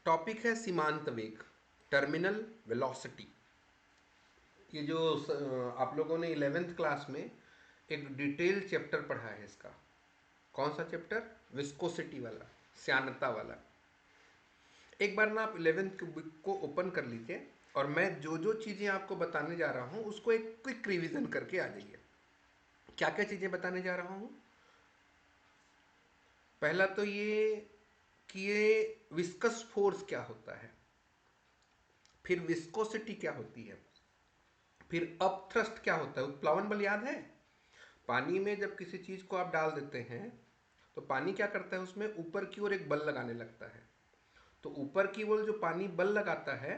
Topic है सीमांत वेग, टर्मिनल वेलोसिटी। ये जो आप लोगों ने 11th क्लास में एक डिटेल चैप्टर पढ़ा है इसका। कौन सा चैप्टर? विस्कोसिटी वाला, श्यानता वाला। एक बार ना आप 11th बुक को ओपन कर लीजिए और मैं जो जो चीज़ें आपको बताने जा रहा हूँ उसको एक क्विक रिवीजन करके आ जाइए। क्या क्या चीज़ें बताने जा रहा हूँ? पहला तो ये कि ये विस्कस फोर्स क्या होता है, फिर विस्कोसिटी क्या होती है, फिर अपथ्रस्ट क्या होता है। उत्प्लावन बल याद है? पानी में जब किसी चीज को आप डाल देते हैं तो पानी क्या करता है, उसमें ऊपर की ओर एक बल लगाने लगता है। तो ऊपर की ओर जो पानी बल लगाता है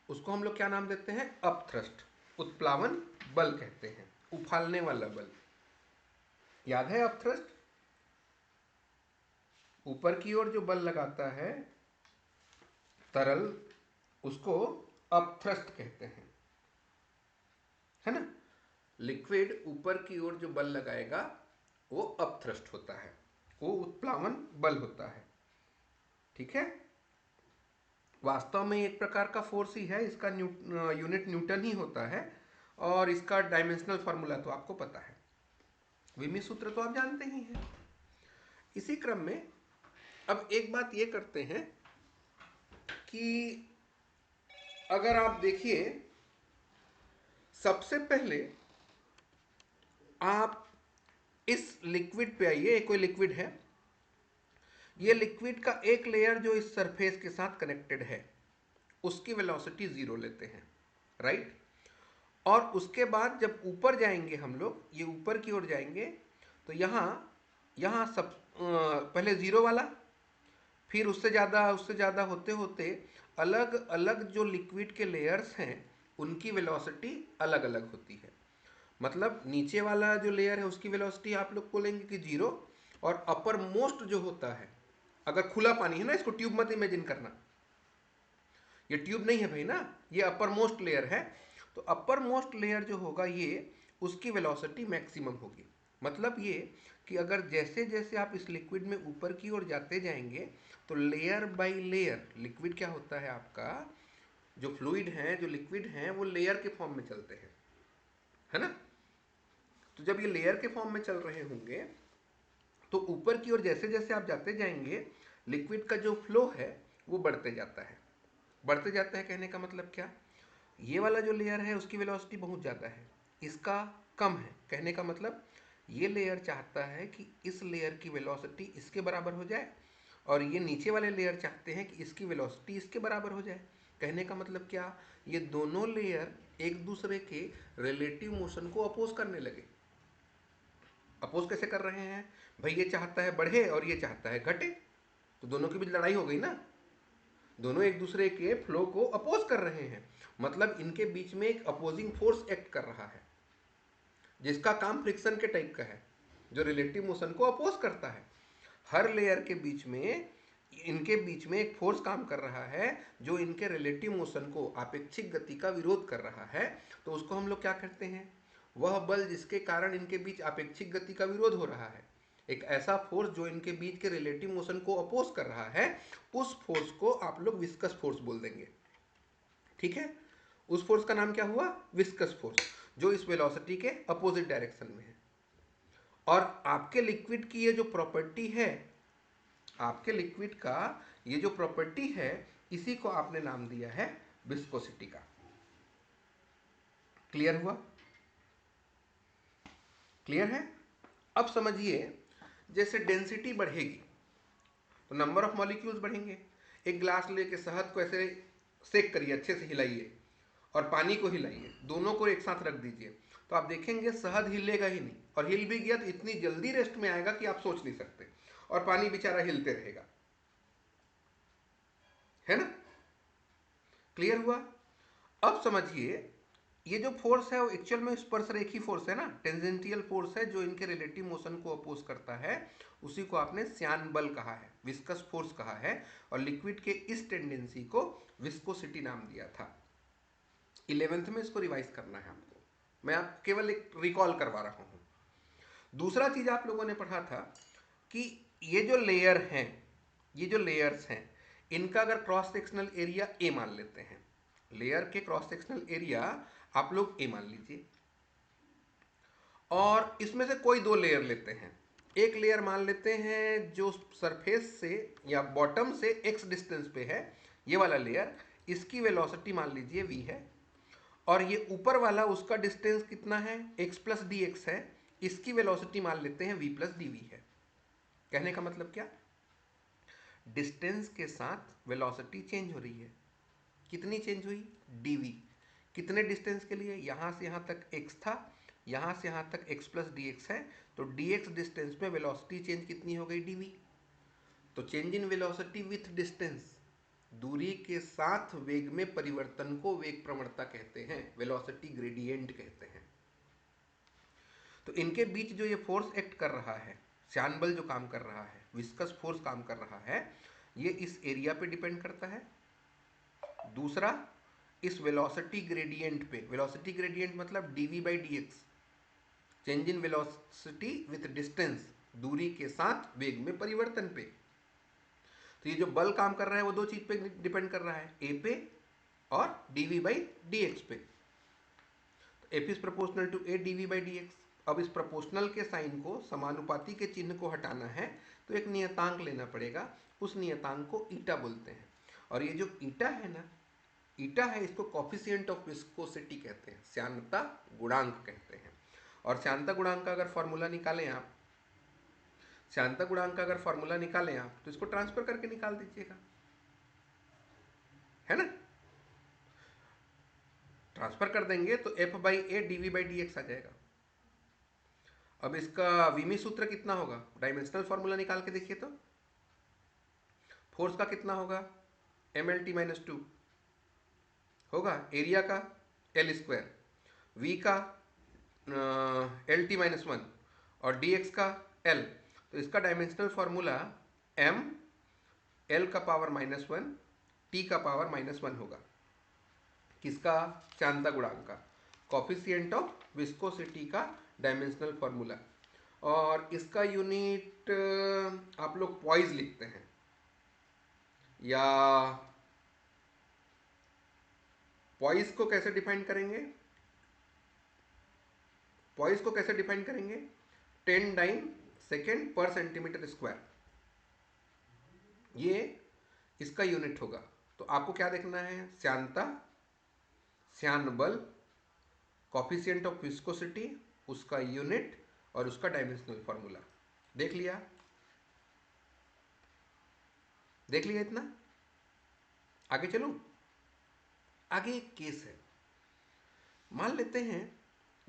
उसको हम लोग क्या नाम देते हैं? अपथ्रस्ट, उत्प्लावन बल कहते हैं, उफालने वाला बल। याद है अपथ्रस्ट? ऊपर की ओर जो बल लगाता है तरल, उसको अपथ्रस्ट कहते हैं, है ना। लिक्विड ऊपर की ओर जो बल लगाएगा वो अपथ्रस्ट होता है, वो उत्प्लावन बल होता है। ठीक है। वास्तव में एक प्रकार का फोर्स ही है, इसका यूनिट न्यूटन ही होता है और इसका डायमेंशनल फार्मूला तो आपको पता है, विमी सूत्र तो आप जानते ही हैं। इसी क्रम में अब एक बात ये करते हैं कि अगर आप देखिए, सबसे पहले आप इस लिक्विड पे आइए। कोई लिक्विड है, ये लिक्विड का एक लेयर जो इस सरफेस के साथ कनेक्टेड है उसकी वेलोसिटी 0 लेते हैं, राइट। और उसके बाद जब ऊपर जाएंगे हम लोग, ये ऊपर की ओर जाएंगे तो यहाँ यहाँ सब पहले 0 वाला, फिर उससे ज़्यादा होते होते अलग अलग जो लिक्विड के लेयर्स हैं उनकी वेलोसिटी अलग अलग होती है। मतलब नीचे वाला जो लेयर है उसकी वेलोसिटी आप लोग बोलेंगे कि 0, और अपर मोस्ट जो होता है, अगर खुला पानी है ना, इसको ट्यूब मत इमेजिन करना, ये ट्यूब नहीं है भाई ना, ये अपर मोस्ट लेयर है। तो अपर मोस्ट लेयर जो होगा ये, उसकी वेलोसिटी मैक्सिमम होगी। मतलब ये कि अगर जैसे जैसे आप इस लिक्विड में ऊपर की ओर जाते जाएंगे तो लेयर बाय लेयर लिक्विड क्या होता है आपका, जो फ्लूइड है, जो लिक्विड है, वो लेयर के फॉर्म में चलते हैं, है ना। तो जब ये लेयर के फॉर्म में चल रहे होंगे तो ऊपर की ओर जैसे जैसे आप जाते जाएंगे लिक्विड का जो फ्लो है वो बढ़ते जाता है। बढ़ते जाता है कहने का मतलब क्या? ये वाला जो लेयर है उसकी वेलोसिटी बहुत ज़्यादा है, इसका कम है। कहने का मतलब ये लेयर चाहता है कि इस लेयर की वेलोसिटी इसके बराबर हो जाए, और ये नीचे वाले लेयर चाहते हैं कि इसकी वेलोसिटी इसके बराबर हो जाए। कहने का मतलब क्या? ये दोनों लेयर एक दूसरे के रिलेटिव मोशन को अपोज करने लगे। अपोज कैसे कर रहे हैं भाई? ये चाहता है बढ़े और ये चाहता है घटे, तो दोनों के बीच लड़ाई हो गई ना। दोनों एक दूसरे के फ्लो को अपोज कर रहे हैं, मतलब इनके बीच में एक अपोजिंग फोर्स एक्ट कर रहा है जिसका काम फ्रिक्शन के टाइप का है, जो रिलेटिव मोशन को अपोज करता है। हर लेयर के बीच में, इनके बीच में एक फोर्स काम कर रहा है जो इनके रिलेटिव मोशन को, आपेक्षिक गति का विरोध कर रहा है। तो उसको हम लोग क्या कहते हैं? वह बल जिसके कारण इनके बीच आपेक्षिक गति का विरोध हो रहा है, एक ऐसा फोर्स जो इनके बीच के रिलेटिव मोशन को अपोज कर रहा है, उस फोर्स को आप लोग विस्कस फोर्स बोल देंगे। ठीक है। उस फोर्स का नाम क्या हुआ? विस्कस फोर्स, जो इस वेलोसिटी के अपोजिट डायरेक्शन में है। और आपके लिक्विड की ये जो प्रॉपर्टी है, आपके लिक्विड का ये जो प्रॉपर्टी है, इसी को आपने नाम दिया है विस्कोसिटी का। क्लियर हुआ? क्लियर है? अब समझिए, जैसे डेंसिटी बढ़ेगी तो नंबर ऑफ मॉलिक्यूल्स बढ़ेंगे। एक ग्लास लेके शहद को ऐसे सेक करिए, अच्छे से हिलाइए, और पानी को हिलाइए, दोनों को एक साथ रख दीजिए, तो आप देखेंगे शहद हिलेगा ही नहीं, और हिल भी गया तो इतनी जल्दी रेस्ट में आएगा कि आप सोच नहीं सकते, और पानी बेचारा हिलते रहेगा, है ना। क्लियर हुआ? अब समझिए, ये जो फोर्स है वो एक्चुअल में स्पर्शरेखी फोर्स है ना, टेंजेंटियल फोर्स है जो इनके रिलेटिव मोशन को अपोज करता है। उसी को आपने श्यान बल कहा है, विस्कस फोर्स कहा है, और लिक्विड के इस टेंडेंसी को विस्कोसिटी नाम दिया था। 11th में इसको रिवाइज करना है आपको, मैं आप केवल एक रिकॉल करवा रहा हूँ। दूसरा चीज आप लोगों ने पढ़ा था कि ये जो लेयर हैं, ये जो लेयर्स हैं, इनका अगर क्रॉस सेक्शनल एरिया ए मान लेते हैं, लेयर के क्रॉस सेक्शनल एरिया आप लोग ए मान लीजिए, और इसमें से कोई दो लेयर लेते हैं। एक लेयर मान लेते हैं जो सरफेस से या बॉटम से एक्स डिस्टेंस पे है, ये वाला लेयर, इसकी वेलोसिटी मान लीजिए v है, और ये ऊपर वाला उसका डिस्टेंस कितना है, x प्लस डी एक्स है, इसकी वेलोसिटी मान लेते हैं v प्लस डी वी है। कहने का मतलब क्या, डिस्टेंस के साथ वेलोसिटी चेंज हो रही है। कितनी चेंज हुई, dv। कितने डिस्टेंस के लिए, यहाँ से यहाँ तक x था, यहाँ से यहाँ तक x प्लस डी एक्स है, तो dx डिस्टेंस में वेलोसिटी चेंज कितनी हो गई, dv। तो change in velocity with distance, दूरी के साथ वेग में परिवर्तन को वेग प्रवणता कहते हैं, वेलोसिटी ग्रेडियंट कहते हैं। तो इनके बीच जो ये फोर्स एक्ट कर रहा है, श्यान बल जो काम कर रहा है, विस्कस फोर्स काम कर रहा है, ये इस एरिया पे डिपेंड करता है। दूसरा, इस वेलोसिटी ग्रेडियंट पे, वेलोसिटी ग्रेडियंट मतलब dv by D x, change in velocity with distance, दूरी के साथ वेग में परिवर्तन पे। तो ये जो बल काम कर रहा है वो दो चीज पे डिपेंड कर रहा है, ए पे और dv बाई डी एक्स पे। तो F is proportional to a dv by D X. अब इस प्रोपोर्शनल के साइन को, समानुपाती के चिन्ह को हटाना है तो एक नियतांक लेना पड़ेगा, उस नियतांक को ईटा बोलते हैं। और ये जो ईटा है ना, ईटा है, इसको कॉफिशिएंट ऑफ विस्कोसिटी कहते हैं, श्यानता गुणांक कहते हैं। और श्यानता गुणांक का अगर फॉर्मूला निकालें आप, श्यानता गुणांक का अगर फॉर्मूला निकालें आप, तो इसको ट्रांसफर करके निकाल दीजिएगा, है ना। ट्रांसफर कर देंगे तो f by a d v by D x आ जाएगा। अब इसका विमी सूत्र कितना होगा, डायमेंशनल फॉर्मूला निकाल के देखिए तो, फोर्स का कितना होगा, M L T minus two होगा, एरिया का एल स्क्वायर, वी का एल टी माइनस वन, और डी एक्स का एल। तो इसका डायमेंशनल फॉर्मूला एम एल का पावर माइनस वन टी का पावर माइनस वन होगा। किसका, श्यानता गुणांक का, कॉफिशिएंट ऑफ विस्कोसिटी का डायमेंशनल फॉर्मूला। और इसका यूनिट आप लोग पॉइज लिखते हैं, या पॉइज को कैसे डिफाइन करेंगे, पॉइज को कैसे डिफाइन करेंगे, 10 डाइन सेकेंड पर सेंटीमीटर स्क्वायर, ये इसका यूनिट होगा। तो आपको क्या देखना है, श्यानता, श्यान बल, कॉफिशिएंट ऑफ विस्कोसिटी, उसका यूनिट और उसका डायमेंशनल फॉर्मूला। देख लिया, देख लिया इतना। आगे चलूं, आगे एक केस है। मान लेते हैं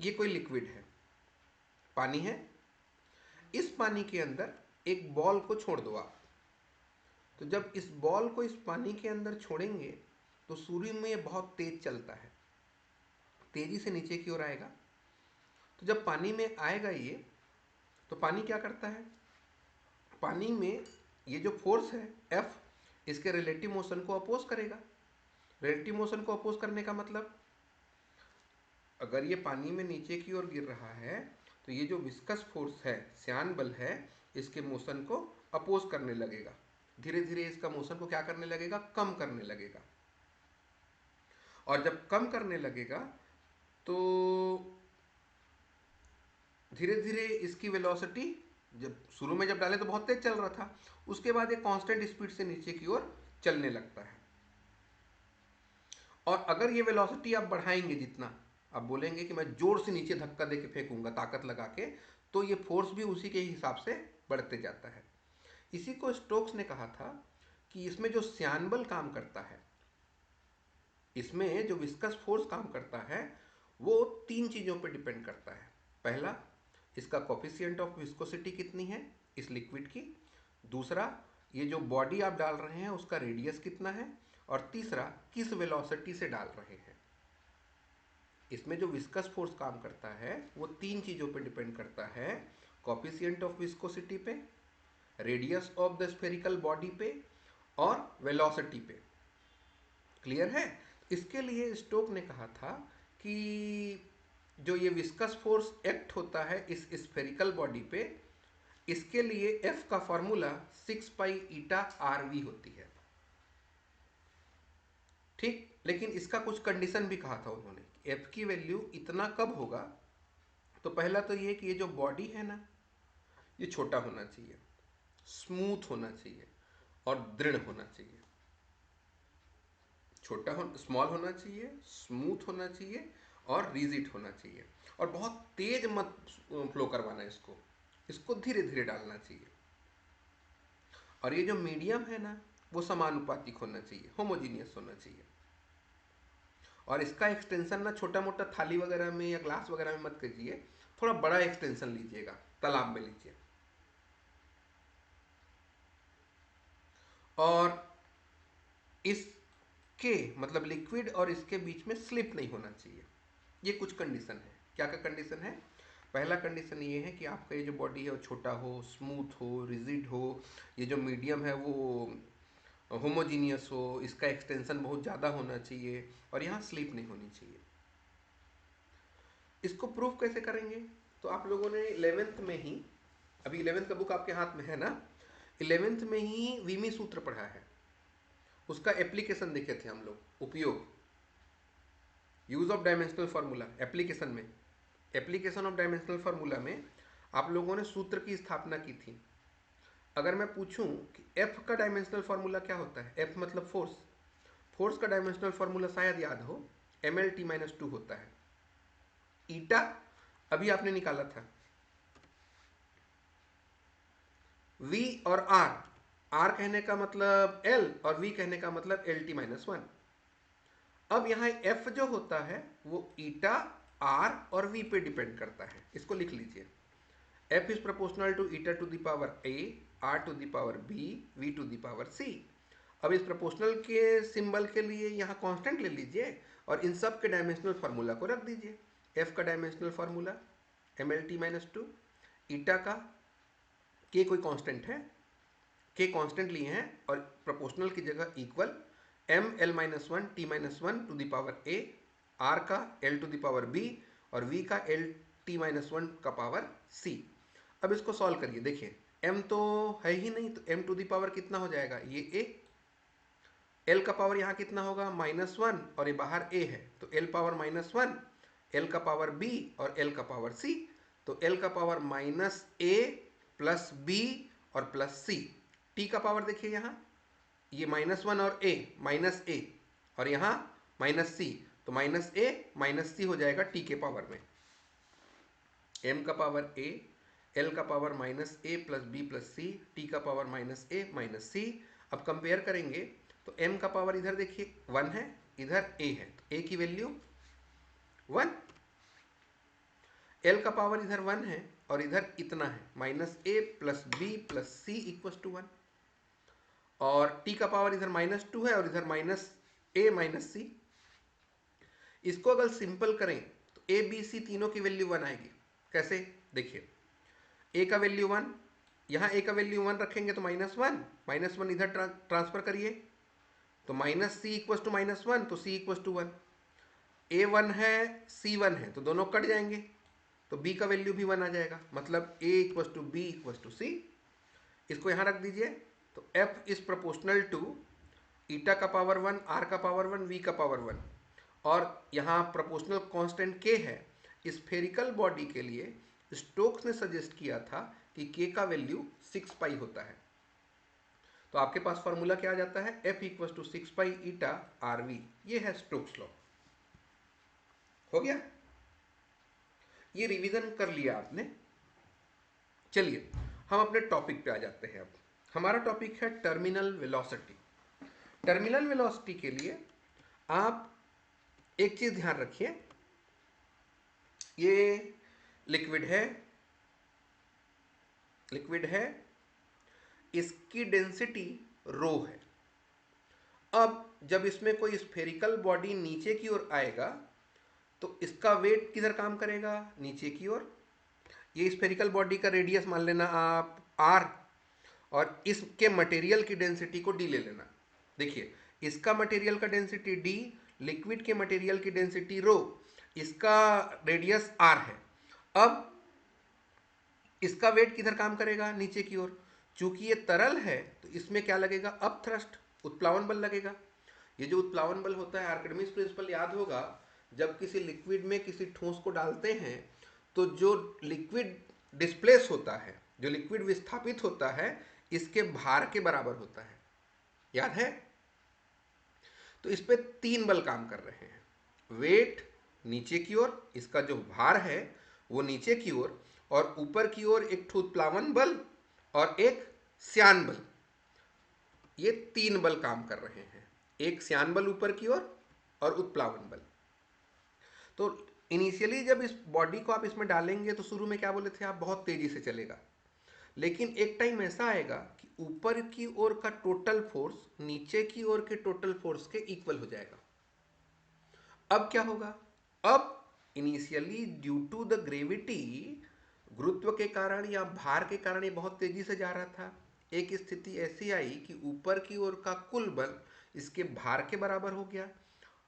ये कोई लिक्विड है, पानी है, इस पानी के अंदर एक बॉल को छोड़ दो आप। तो जब इस बॉल को इस पानी के अंदर छोड़ेंगे तो शुरू में ये बहुत तेज चलता है, तेजी से नीचे की ओर आएगा। तो जब पानी में आएगा ये, तो पानी क्या करता है, पानी में ये जो फोर्स है F, इसके रिलेटिव मोशन को अपोज करेगा। रिलेटिव मोशन को अपोज करने का मतलब, अगर ये पानी में नीचे की ओर गिर रहा है तो ये जो विस्कस फोर्स है, श्यान बल है, इसके मोशन को अपोज करने लगेगा, धीरे धीरे इसका मोशन को क्या करने लगेगा, कम करने लगेगा। और जब कम करने लगेगा तो धीरे धीरे इसकी वेलोसिटी, जब शुरू में जब डाले तो बहुत तेज चल रहा था, उसके बाद ये कांस्टेंट स्पीड से नीचे की ओर चलने लगता है। और अगर ये वेलोसिटी आप बढ़ाएंगे जितना, आप बोलेंगे कि मैं जोर से नीचे धक्का देके फेंकूंगा ताकत लगा के, तो ये फोर्स भी उसी के हिसाब से बढ़ते जाता है। इसी को स्टोक्स ने कहा था कि इसमें जो श्यान बल काम करता है, इसमें जो विस्कस फोर्स काम करता है, वो तीन चीज़ों पर डिपेंड करता है। पहला, इसका कोफिशिएंट ऑफ विस्कोसिटी कितनी है इस लिक्विड की। दूसरा, ये जो बॉडी आप डाल रहे हैं उसका रेडियस कितना है। और तीसरा, किस वेलोसिटी से डाल रहे हैं। इसमें जो विस्कस फोर्स काम करता है वो तीन चीज़ों पे डिपेंड करता है, कोफिशिएंट ऑफ विस्कोसिटी पे, radius of the spherical body पे, और वेलोसिटी पे। क्लियर है। इसके लिए स्टोक ने कहा था कि जो ये विस्कस फोर्स एक्ट होता है इस स्फेरिकल बॉडी पे, इसके लिए F का फॉर्मूला 6 पाई ईटा RV होती है। ठीक, लेकिन इसका कुछ कंडीशन भी कहा था उन्होंने, एफ की वैल्यू इतना कब होगा। तो पहला तो ये कि ये जो बॉडी है ना, ये छोटा होना चाहिए, स्मूथ होना चाहिए और दृढ़ होना चाहिए। छोटा हो, स्मॉल होना चाहिए, स्मूथ होना चाहिए और रिजिड होना चाहिए। और बहुत तेज मत फ्लो करवाना इसको, इसको धीरे धीरे डालना चाहिए। और ये जो मीडियम है ना, वो समानुपातिक होना चाहिए, होमोजीनियस होना चाहिए। और इसका एक्सटेंशन ना छोटा मोटा थाली वगैरह में या ग्लास वगैरह में मत कीजिए, थोड़ा बड़ा एक्सटेंशन लीजिएगा, तालाब में लीजिए। और इसके मतलब लिक्विड और इसके बीच में स्लिप नहीं होना चाहिए। ये कुछ कंडीशन है। क्या क्या कंडीशन है? पहला कंडीशन ये है कि आपका ये जो बॉडी है वो छोटा हो, स्मूथ हो, रिजिड हो, ये जो मीडियम है वो होमोजीनियस हो, इसका एक्सटेंशन बहुत ज़्यादा होना चाहिए और यहाँ स्लिप नहीं होनी चाहिए। इसको प्रूफ कैसे करेंगे? तो आप लोगों ने 11th में ही, अभी 11th का बुक आपके हाथ में है ना, 11th में ही वीमी सूत्र पढ़ा है, उसका एप्लीकेशन देखे थे हम लोग, उपयोग, use of dimensional formula. Application में, एप्लीकेशन ऑफ डायमेंशनल फार्मूला में आप लोगों ने सूत्र की स्थापना की थी। अगर मैं पूछूं कि एफ का डायमेंशनल फार्मूला क्या होता है, एफ मतलब फोर्स, फोर्स का डायमेंशनल फार्मूला शायद याद हो, ml_t-2 होता है। ईटा अभी आपने निकाला था, v और r कहने का मतलब l और v कहने का मतलब lt-1। अब यहाँ f जो होता है वो ईटा, r और v पे डिपेंड करता है। इसको लिख लीजिए, f is proportional to eta to the power a, r to the power b, v to the power c। अब इस प्रोपोर्शनल के सिंबल के लिए यहाँ कांस्टेंट ले लीजिए और इन सब के डायमेंशनल फार्मूला को रख दीजिए। f का डायमेंशनल फार्मूला mlt-2, ईटा का k कोई कांस्टेंट है, k कांस्टेंट लिए हैं और प्रोपोर्शनल की जगह equal ml-1 t-1 to the power a, r का l to the power b और v का lt-1 का पावर c। अब इसको सॉल्व करिए, देखिए m तो है ही नहीं, तो m टू द पावर कितना हो जाएगा, ये a, l का पावर यहाँ कितना होगा -1 और ये बाहर a है, तो l पावर -1, l का पावर b और l का पावर c, तो l का पावर -a प्लस b और प्लस c। t का पावर देखिए यहाँ, ये -1 और a और यहाँ -c, तो -a-c हो जाएगा t के पावर में। m का पावर a, l का power -a plus b plus c, t का पावर -a-c। अब कंपेयर करेंगे तो m का पावर इधर देखिए 1 है, इधर a है, तो a की वैल्यू 1, l का पावर इधर 1 है और इधर इतना है -a plus b plus c equal to 1, और t का पावर इधर -2 है और इधर -a-c। इसको अगर सिंपल करें तो a b c तीनों की वैल्यू 1 आएगी। कैसे? देखिए, a का वैल्यू 1, यहाँ a का वैल्यू 1 रखेंगे तो -1 इधर ट्रांसफर करिए तो -c इक्वल टू -1, तो c इक्वल टू 1। a 1 है, c 1 है, तो दोनों कट जाएंगे, तो b का वैल्यू भी 1 आ जाएगा, मतलब a equal to b equal to c। इसको यहाँ रख दीजिए, तो f is proportional to eta का पावर 1, r का पावर 1, v का पावर 1, और यहाँ प्रोपोर्शनल कांस्टेंट k है। स्फेरिकल बॉडी के लिए स्टोक्स ने सजेस्ट किया था कि k का वैल्यू 6 पाई होता है, तो आपके पास फॉर्मूला क्या आ जाता है, f equal to 6 pi eta are V. ये है स्टोक्स लॉ। हो गया, ये रिवीजन कर लिया आपने। चलिए हम अपने टॉपिक पे आ जाते हैं। अब हमारा टॉपिक है टर्मिनल वेलोसिटी। टर्मिनल वेलोसिटी के लिए आप एक चीज ध्यान रखिए, ये लिक्विड है, लिक्विड है, इसकी डेंसिटी रो है। अब जब इसमें कोई स्फेरिकल बॉडी नीचे की ओर आएगा तो इसका वेट किधर काम करेगा, नीचे की ओर। ये स्फेरिकल बॉडी का रेडियस मान लेना आप r, और इसके मटेरियल की डेंसिटी को d ले लेना। देखिए, इसका मटेरियल का डेंसिटी d, लिक्विड के मटेरियल की डेंसिटी रो, इसका रेडियस r है। अब इसका वेट किधर काम करेगा, नीचे की ओर। चूंकि ये तरल है तो इसमें क्या लगेगा, अप थ्रस्ट, उत्प्लावन बल लगेगा। ये जो उत्प्लावन बल होता है, आर्किमिडीज प्रिंसिपल याद होगा, जब किसी लिक्विड में किसी ठोस को डालते हैं तो जो लिक्विड डिस्प्लेस होता है, जो लिक्विड विस्थापित होता है, इसके भार के बराबर होता है, याद है? तो इस पे 3 बल काम कर रहे हैं। वेट नीचे की ओर, इसका जो भार है वो नीचे की ओर, और ऊपर की ओर एक उत्प्लावन बल और एक श्यान बल। ये 3 बल काम कर रहे हैं, एक श्यान बल ऊपर की ओर और उत्प्लावन बल। तो इनिशियली जब इस बॉडी को आप इसमें डालेंगे तो शुरू में क्या बोले थे आप, बहुत तेजी से चलेगा, लेकिन एक टाइम ऐसा आएगा कि ऊपर की ओर का टोटल फोर्स नीचे की ओर के टोटल फोर्स के इक्वल हो जाएगा। अब क्या होगा, अब initially due to the gravity, गुरुत्व के कारण या भार के कारण ये बहुत तेजी से जा रहा था। एक स्थिति ऐसी आई कि ऊपर की ओर का कुल बल इसके भार के बराबर हो गया,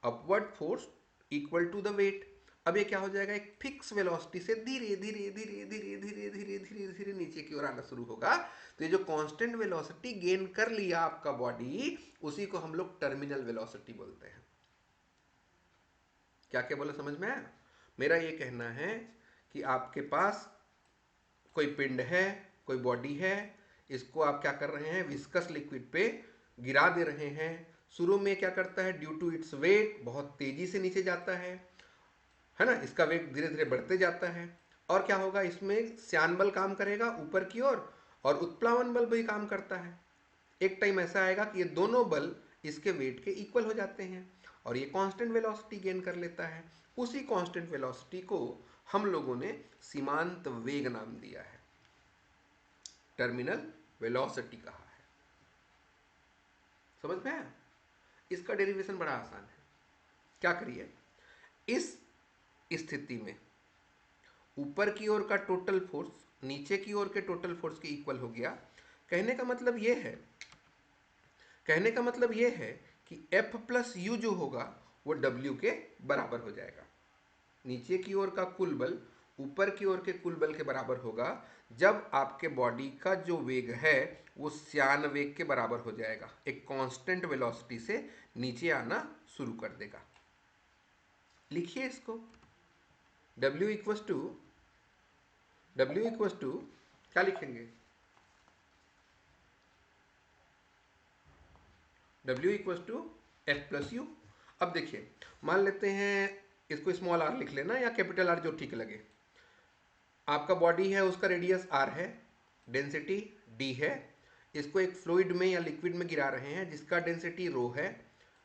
upward force equal to the weight. अब ये क्या हो जाएगा, एक फिक्स वेलोसिटी से धीरे धीरे धीरे धीरे धीरे धीरे धीरे धीरे नीचे की ओर आना शुरू होगा। तो ये जो कांस्टेंट वेलोसिटी गेन कर लिया आपका बॉडी, उसी को हम लोग टर्मिनल वेलोसिटी बोलते हैं। क्या क्या बोला, समझ में आया? मेरा ये कहना है कि आपके पास कोई पिंड है, कोई बॉडी है, इसको आप क्या कर रहे हैं, विस्कस लिक्विड पे गिरा दे रहे हैं। शुरू में क्या करता है, ड्यू टू इट्स वेट बहुत तेजी से नीचे जाता है ना, इसका वेग धीरे धीरे बढ़ते जाता है। और क्या होगा, इसमें श्यान बल काम करेगा ऊपर की ओर और उत्प्लावन बल भी काम करता है। एक टाइम ऐसा आएगा कि ये दोनों बल इसके वेट के इक्वल हो जाते हैं और ये कांस्टेंट वेलोसिटी गेन कर लेता है। उसी कांस्टेंट वेलोसिटी को हम लोगों ने सीमांत वेग नाम दिया है, टर्मिनल वेलोसिटी कहा है। समझ में आया? इसका डेरिवेशन बड़ा आसान है। क्या करिए, इस स्थिति में ऊपर की ओर का टोटल फोर्स नीचे की ओर के टोटल फोर्स के इक्वल हो गया। कहने का मतलब ये है, कहने का मतलब ये है कि F प्लस यू जो होगा वो W के बराबर हो जाएगा। नीचे की ओर का कुल बल ऊपर की ओर के कुल बल के बराबर होगा जब आपके बॉडी का जो वेग है वो श्यान वेग के बराबर हो जाएगा, एक कांस्टेंट वेलोसिटी से नीचे आना शुरू कर देगा। लिखिए इसको, W इक्वस टू क्या लिखेंगे, W equals to F plus U. अब देखिए, मान लेते हैं इसको स्मॉल r लिख लेना या कैपिटल R, जो ठीक लगे। आपका बॉडी है, उसका रेडियस r है, डेंसिटी d है। इसको एक फ्लूइड में या लिक्विड में गिरा रहे हैं जिसका डेंसिटी रो है,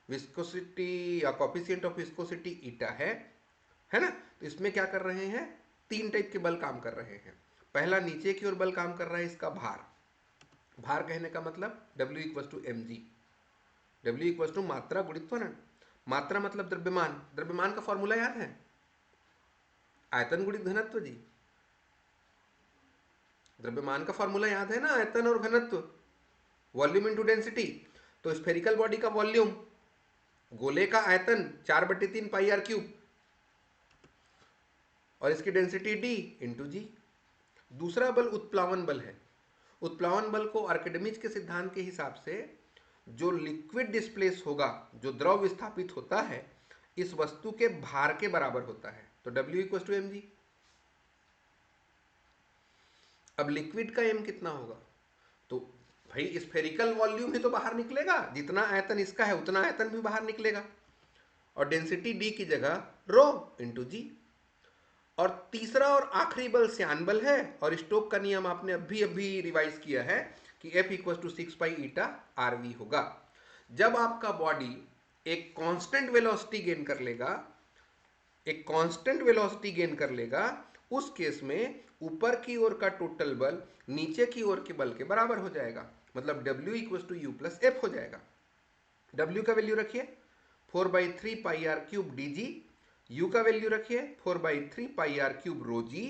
विस्कोसिटी या कोफिशिएंट ऑफ विस्कोसिटी ईटा है ना। तो इसमें क्या कर रहे हैं, 3 टाइप के बल काम कर रहे हैं। पहला नीचे की ओर बल काम कर रहा है, इसका भार। भार कहने का मतलब W equal to mg, W equal to मात्रा गुणित त्वरण। मात्रा मतलब द्रव्यमान, द्रव्यमान का फॉर्मूला याद है, आयतन गुणित घनत्व जी। द्रव्यमान का फॉर्मूला याद है ना, आयतन और घनत्व, वॉल्यूम इनटू डेंसिटी। तो स्फेरिकल बॉडी का वॉल्यूम, गोले का आयतन 4/3 पाई r क्यूब, और इसकी डेंसिटी d इंटू जी। दूसरा बल उत्प्लावन बल है। उत्प्लावन बल को आर्किमिडीज के सिद्धांत के हिसाब से जो लिक्विड डिस्प्लेस होगा, जो द्रव विस्थापित होता है, इस वस्तु के भार के बराबर होता है। तो W इक्वल टू mg। अब लिक्विड का m कितना होगा, तो भाई स्फेरिकल वॉल्यूम ही तो बाहर निकलेगा, जितना आयतन इसका है उतना आयतन भी बाहर निकलेगा, और डेंसिटी d की जगह रो इंटू जी। और तीसरा और आखिरी बल श्यान बल है, और स्टोक का नियम आपने अभी रिवाइज किया है कि F equal to 6 pi eta RV होगा। जब आपका बॉडी एक कांस्टेंट वेलोसिटी गेन कर लेगा, एक कांस्टेंट वेलोसिटी गेन कर लेगा, उस केस में ऊपर की ओर का टोटल बल नीचे की ओर के बल के बराबर हो जाएगा, मतलब W equal to U plus F हो जाएगा। W का वैल्यू रखिए 4/3 pi r cube dg, U का वैल्यू रखिए 4/3 पाई r क्यूब रो जी,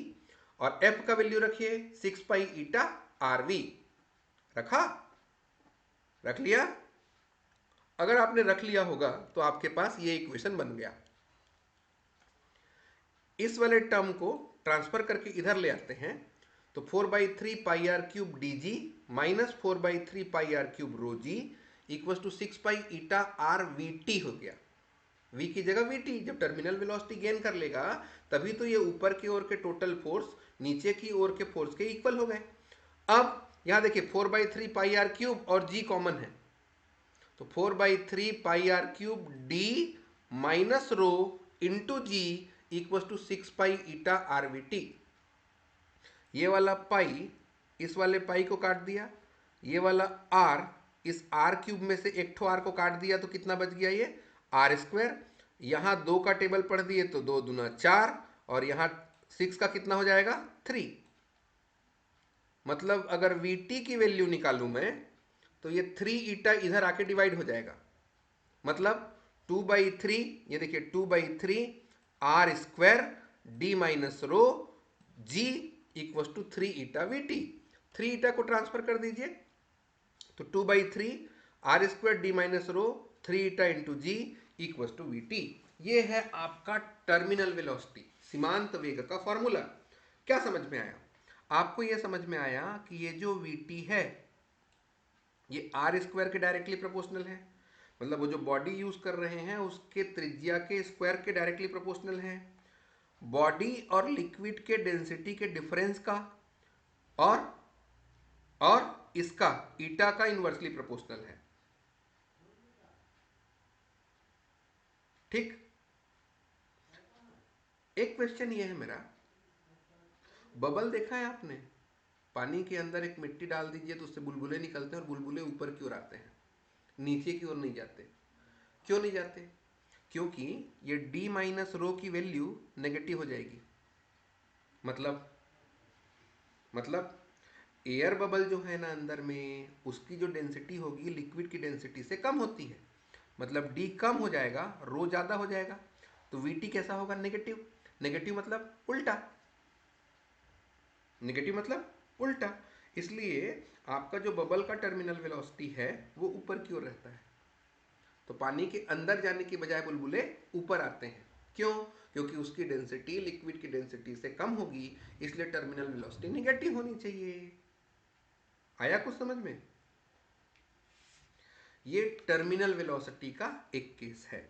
और F का वैल्यू रखिए 6 पाई ईटा RV। रखा, रख लिया? अगर आपने रख लिया होगा तो आपके पास ये इक्वेशन बन गया। इस वाले टर्म को ट्रांसफर करके इधर ले आते हैं, तो 4/3 pi r cube dg minus 4/3 pi r cube rho G equal to 6 pi eta are we T हो गया। v की जगह vt, जब टर्मिनल वेलोसिटी गेन कर लेगा तभी तो ये ऊपर की ओर के टोटल फोर्स नीचे की ओर के फोर्स के इक्वल हो गए। अब यहां देखिए 4/3 पाई आर क्यूब और g कॉमन है, तो 4/3 pi r cube d minus rho into ji equal to 6 pi eta are we t. ये वाला पाई इस वाले पाई को काट दिया, ये वाला आर इस आर क्यूब में से एक ठो आर को काट दिया, तो कितना बच गया ये आर स्क्वायर। यहां 2 का टेबल पढ़ दिए तो 2 दूना 4, और यहां 6 का कितना हो जाएगा 3। मतलब अगर Vt की वैल्यू निकालूं मैं तो ये 3 ईटा इधर आके डिवाइड हो जाएगा, मतलब 2/3, ये देखिए 2/3 R square D minus rho G equal to 3 eta Vt। 3 eta को ट्रांसफर कर दीजिए, तो 2/3 R square D minus rho 3 eta into ji equal to Vt। ये है आपका टर्मिनल वेलोसिटी, सीमांत वेग का फॉर्मूला। क्या समझ में आया आपको? ये समझ में आया कि ये जो Vt है ये आर स्क्वायर के डायरेक्टली प्रोपोर्शनल है, मतलब वो जो बॉडी यूज कर रहे हैं उसके त्रिज्या के स्क्वायर के डायरेक्टली प्रोपोर्शनल है, बॉडी और लिक्विड के डेंसिटी के डिफरेंस का, और इसका ईटा का इनवर्सली प्रोपोर्शनल है। ठीक, एक क्वेश्चन ये है मेरा, बबल देखा है आपने? पानी के अंदर एक मिट्टी डाल दीजिए तो उससे बुलबुले निकलते हैं और बुलबुले ऊपर की ओर आते हैं, नीचे की ओर नहीं जाते। क्यों नहीं जाते? क्योंकि ये d माइनस रो की वैल्यू नेगेटिव हो जाएगी। मतलब एयर बबल जो है ना अंदर में, उसकी जो डेंसिटी होगी लिक्विड की डेंसिटी से कम होती है, मतलब d कम हो जाएगा, रो ज़्यादा हो जाएगा, तो Vt कैसा होगा? नेगेटिव। नेगेटिव मतलब उल्टा, नेगेटिव मतलब उल्टा। इसलिए आपका जो बबल का टर्मिनल वेलोसिटी है वो ऊपर की ओर रहता है, तो पानी के अंदर जाने की बजाय बुलबुले ऊपर आते हैं। क्यों? क्योंकि उसकी डेंसिटी लिक्विड की डेंसिटी से कम होगी, इसलिए टर्मिनल वेलोसिटी नेगेटिव होनी चाहिए। आया कुछ समझ में? ये टर्मिनल वेलोसिटी का एक केस है।